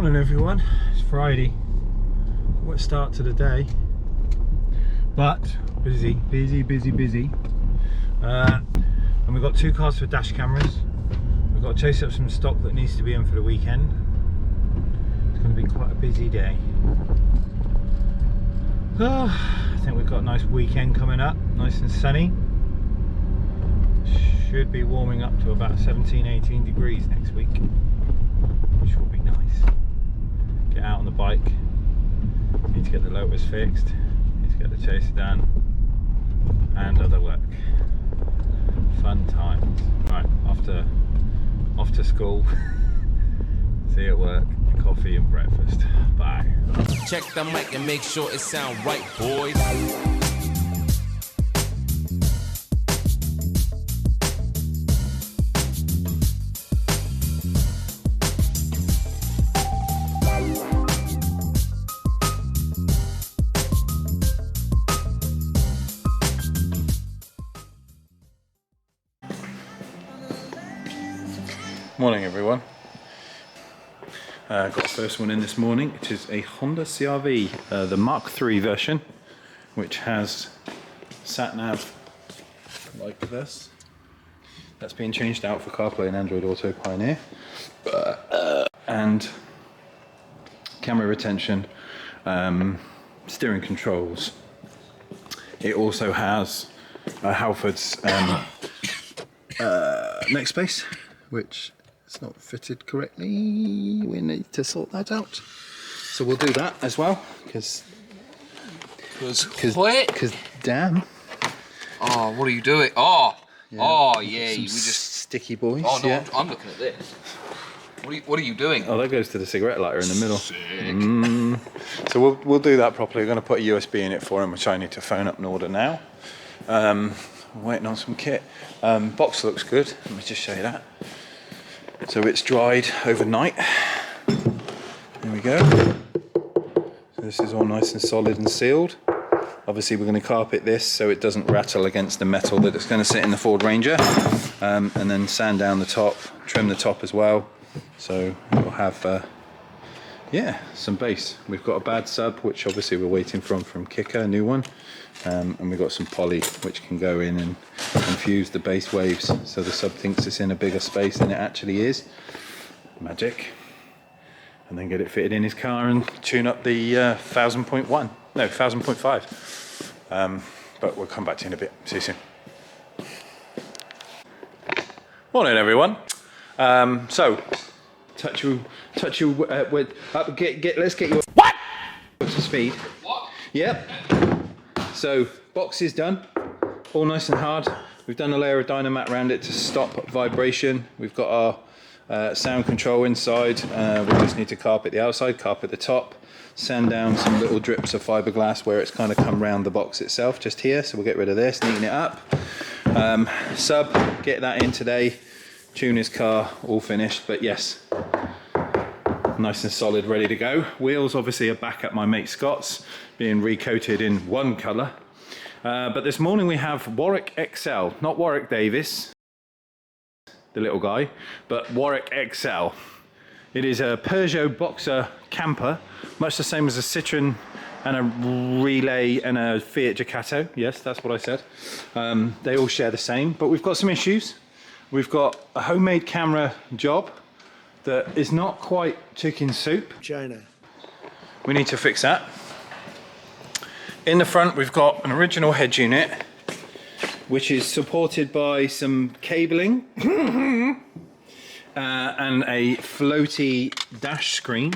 Morning everyone, it's Friday. What a start to the day, but busy. And we've got two cars for dash cameras. We've got to chase up some stock that needs to be in for the weekend. It's going to be quite a busy day. I think we've got a nice weekend coming up, nice and sunny. Should be warming up to about 17-18 degrees next week, which will be nice. Get out on the bike, need to get the Lotus fixed, need to get the chaser done, and other work. Fun times. Right, off to school. See you at work, coffee and breakfast. Bye. Check the mic and make sure it sound right, boys. Morning everyone. Got the first one in this morning, which is a Honda CR-V, the Mark III version, which has sat nav like this. That's being changed out for CarPlay and Android Auto Pioneer, and camera retention, steering controls. It also has Halford's neck space, which it's not fitted correctly. We need to sort that out. So we'll do that as well, because damn. Oh, what are you doing? Oh, Yeah. oh yeah. Some We just. sticky boys. Oh no, Yeah. I'm looking at this. What are you doing? Oh, that goes to the cigarette lighter in the middle. So we'll do that properly. We're going to put a USB in it for him, which I need to phone up and order now. Waiting on some kit. Box looks good. Let me just show you that. So it's dried overnight. There we go. So this is all nice and solid and sealed. Obviously we're going to carpet this so it doesn't rattle against the metal that it's going to sit in the Ford Ranger, and then sand down the top, trim the top as well, so it'll have yeah, some bass. We've got a bad sub, which obviously we're waiting from Kicker, a new one, and we've got some poly which can go in and infuse the bass waves so the sub thinks it's in a bigger space than it actually is. Magic. And then get it fitted in his car and tune up the 1000.5. But we'll come back to you in a bit. See you soon. Morning everyone. So let's get your what up to speed. What? Yep. So box is done, all nice and hard. We've done a layer of Dynamat around it to stop vibration. We've got our sound control inside. We just need to carpet the outside, carpet the top, sand down some little drips of fiberglass where it's kind of come round the box itself, just here. So we'll get rid of this, neaten it up. Sub, get that in today. Tune his car, all finished. But yes, nice and solid, ready to go. Wheels obviously are back at my mate Scott's, being recoated in one colour. But this morning we have Warwick XL, not Warwick Davis, the little guy, but Warwick XL. It is a Peugeot Boxer camper, much the same as a Citroen and a Relay and a Fiat Ducato. Yes, that's what I said. They all share the same, but we've got some issues. We've got a homemade camera job that is not quite chicken soup. China. We need to fix that. In the front we've got an original head unit, which is supported by some cabling and a floaty dash screen.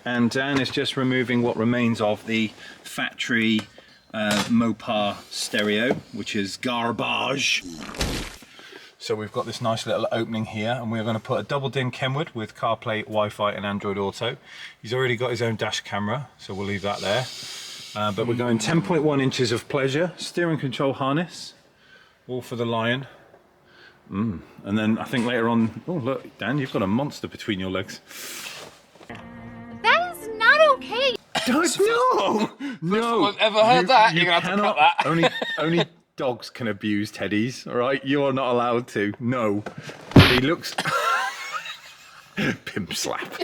And Dan is just removing what remains of the factory Mopar stereo, which is garbage. So we've got this nice little opening here, and we're going to put a double DIN Kenwood with CarPlay, Wi-Fi and Android Auto. He's already got his own dash camera, so we'll leave that there. But we're going 10.1 inches of pleasure, steering control harness, all for the Lion. And then I think later on, oh look, Dan, you've got a monster between your legs. That is not okay. No, I've ever heard that. You're gonna have to cut that. Only dogs can abuse teddies, all right? You are not allowed to. No, he looks. Pimp slap.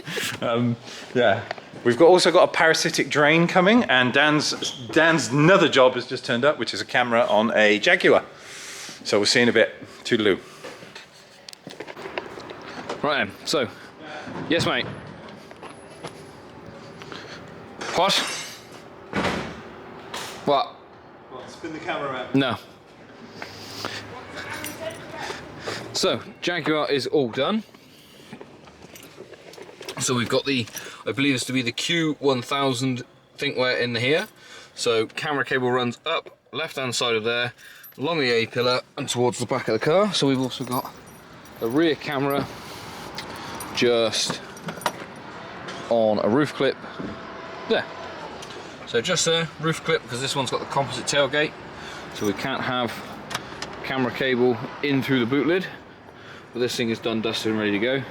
Yeah. We've also got a parasitic drain coming, and Dan's another job has just turned up, which is a camera on a Jaguar. So we'll see in a bit. Toodaloo. Right then, so, yes mate. What? What? Spin the camera around. No. So, Jaguar is all done. So we've got the, I believe it's to be the Q1000 thinkware in here. So camera cable runs up, left hand side of there, along the A-pillar and towards the back of the car. So we've also got a rear camera just on a roof clip there. So just there, roof clip, because this one's got the composite tailgate, so we can't have camera cable in through the boot lid. But this thing is done, dusted and ready to go.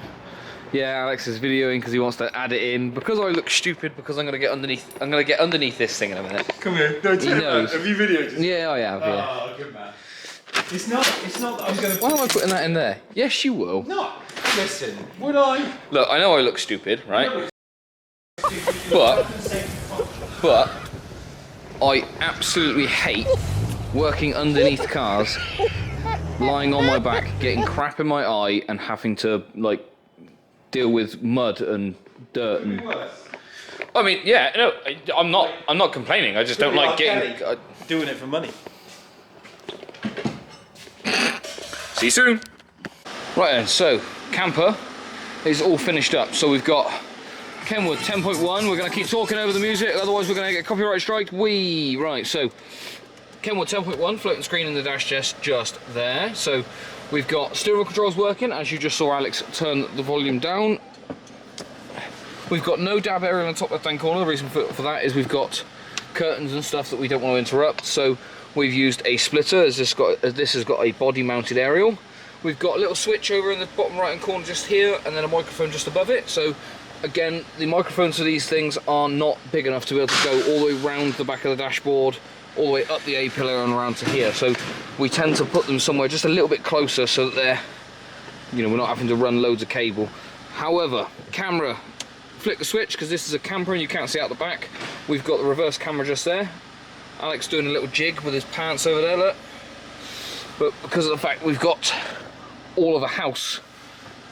Yeah, Alex is videoing because he wants to add it in. Because I look stupid, because I'm gonna get underneath this thing in a minute. Come here, don't turn around. Have you videoed it? Yeah, I have, yeah. Oh, good man. It's not that I'm gonna... Why am I putting that in there? Yes, you will. No, listen, would I? Look, I know I look stupid, right? But I absolutely hate working underneath cars, lying on my back, getting crap in my eye, and having to like deal with mud and dirt and. I mean, yeah, no, I'm not complaining. I just don't like getting doing it for money. See you soon. Right then, so camper is all finished up. So we've got Kenwood 10.1. We're going to keep talking over the music, otherwise we're going to get copyright strike. Right, so Kenwood 10.1, floating screen in the dash just there. So we've got steering wheel controls working, as you just saw Alex turn the volume down. We've got no dab area on the top left-hand corner. The reason for that is we've got curtains and stuff that we don't want to interrupt. So we've used a splitter, as this has got a body-mounted aerial. We've got a little switch over in the bottom right-hand corner just here, and then a microphone just above it. So again, the microphones for these things are not big enough to be able to go all the way around the back of the dashboard, all the way up the A-pillar and around to here. So we tend to put them somewhere just a little bit closer so that they're, you know, we're not having to run loads of cable. However, camera, flick the switch because this is a camper and you can't see out the back. We've got the reverse camera just there. Alex doing a little jig with his pants over there, look. But because of the fact we've got all of a house,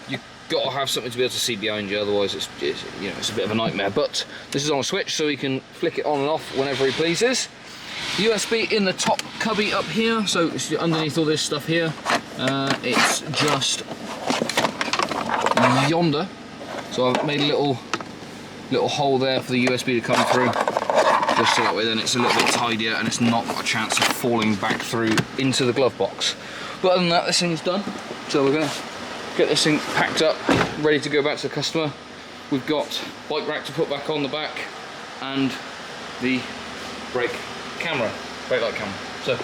you've got to have something to be able to see behind you, otherwise it's you know, it's a bit of a nightmare. But this is on a switch, so he can flick it on and off whenever he pleases. USB in the top cubby up here, so it's underneath all this stuff here. It's just yonder. So I've made a little hole there for the USB to come through, just so that way then it's a little bit tidier and it's not got a chance of falling back through into the glove box. But other than that, this thing's done. So we're going to get this thing packed up, ready to go back to the customer. We've got bike rack to put back on the back and the brake light camera. So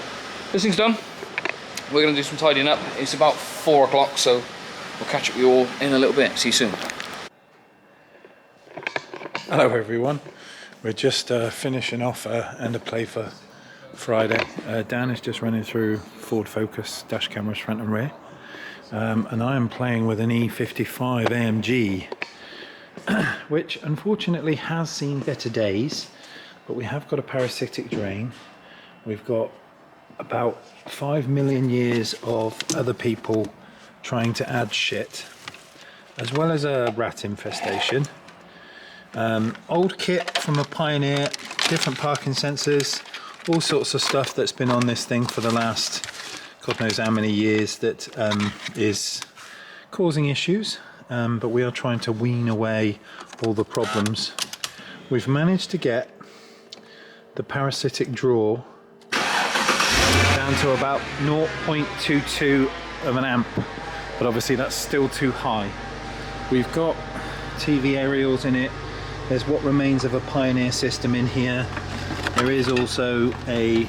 this thing's done. We're going to do some tidying up. It's about 4 o'clock, so we'll catch up with you all in a little bit. See you soon. Hello everyone. We're just finishing off end of play for Friday. Dan is just running through Ford Focus dash cameras front and rear. And I am playing with an E55 AMG, which unfortunately has seen better days, but we have got a parasitic drain. We've got about 5 million years of other people trying to add shit, as well as a rat infestation. Old kit from a Pioneer, different parking sensors, all sorts of stuff that's been on this thing for the last God knows how many years that is causing issues, but we are trying to wean away all the problems. We've managed to get the parasitic draw down to about 0.22 of an amp, but obviously that's still too high. We've got TV aerials in it. There's what remains of a Pioneer system in here. There is also a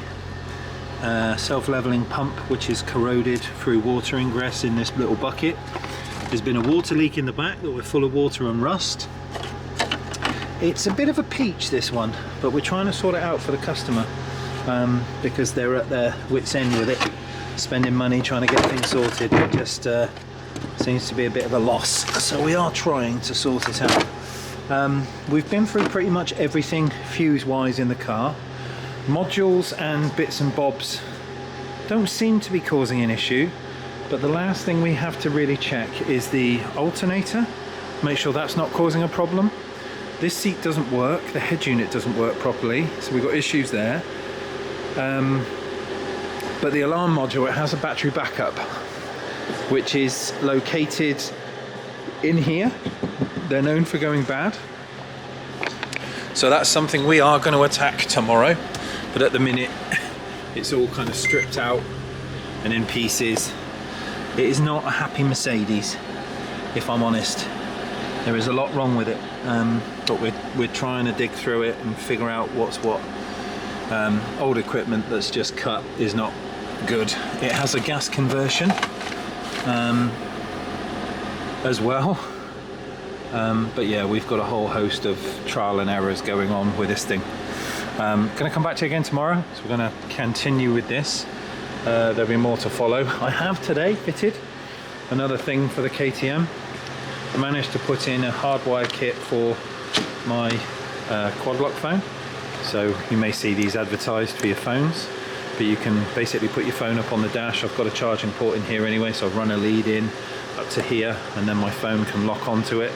self-leveling pump which is corroded through water ingress in this little bucket. There's been a water leak in the back that we're full of water and rust. It's a bit of a peach, this one, but we're trying to sort it out for the customer because they're at their wits' end with it, spending money trying to get things sorted, but just seems to be a bit of a loss. So we are trying to sort it out. We've been through pretty much everything fuse-wise in the car. Modules and bits and bobs don't seem to be causing an issue, but the last thing we have to really check is the alternator. Make sure that's not causing a problem. This seat doesn't work, the head unit doesn't work properly, so we've got issues there. But the alarm module, it has a battery backup, which is located in here. They're known for going bad. So that's something we are going to attack tomorrow. But at the minute, it's all kind of stripped out and in pieces. It is not a happy Mercedes, if I'm honest. There is a lot wrong with it, but we're trying to dig through it and figure out what's what. Old equipment that's just cut is not good. It has a gas conversion as well. But yeah, we've got a whole host of trial and errors going on with this thing. Gonna come back to you again tomorrow, so we're gonna continue with this. There'll be more to follow. I have today fitted another thing for the KTM. I managed to put in a hardwire kit for my quad lock phone. So you may see these advertised for your phones, but you can basically put your phone up on the dash. I've got a charging port in here anyway, so I've run a lead in up to here, and then my phone can lock onto it.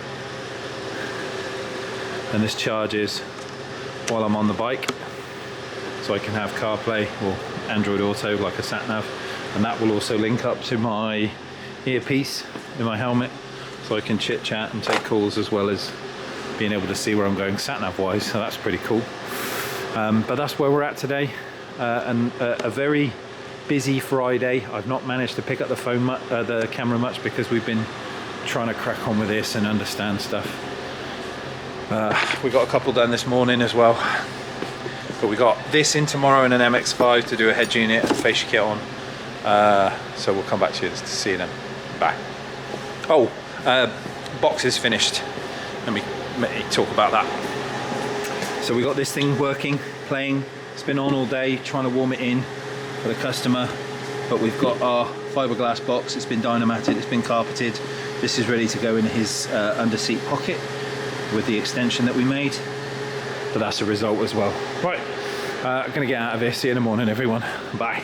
And this charges while I'm on the bike, so I can have CarPlay or Android Auto like a sat-nav, and that will also link up to my earpiece in my helmet, so I can chit chat and take calls as well as being able to see where I'm going sat-nav wise, so that's pretty cool. But that's where we're at today, and a very busy Friday. I've not managed to pick up the camera much because we've been trying to crack on with this and understand stuff. We got a couple done this morning as well, but we got this in tomorrow and an MX-5 to do a head unit and fascia kit on. So we'll come back to you to see you then. Bye. Oh, box is finished. Let me talk about that. So we got this thing working, playing. It's been on all day, trying to warm it in for the customer. But we've got our fiberglass box. It's been dynamatted, it's been carpeted. This is ready to go in his under seat pocket with the extension that we made. But that's a result as well. Right, I'm gonna get out of here. See you in the morning, everyone. Bye.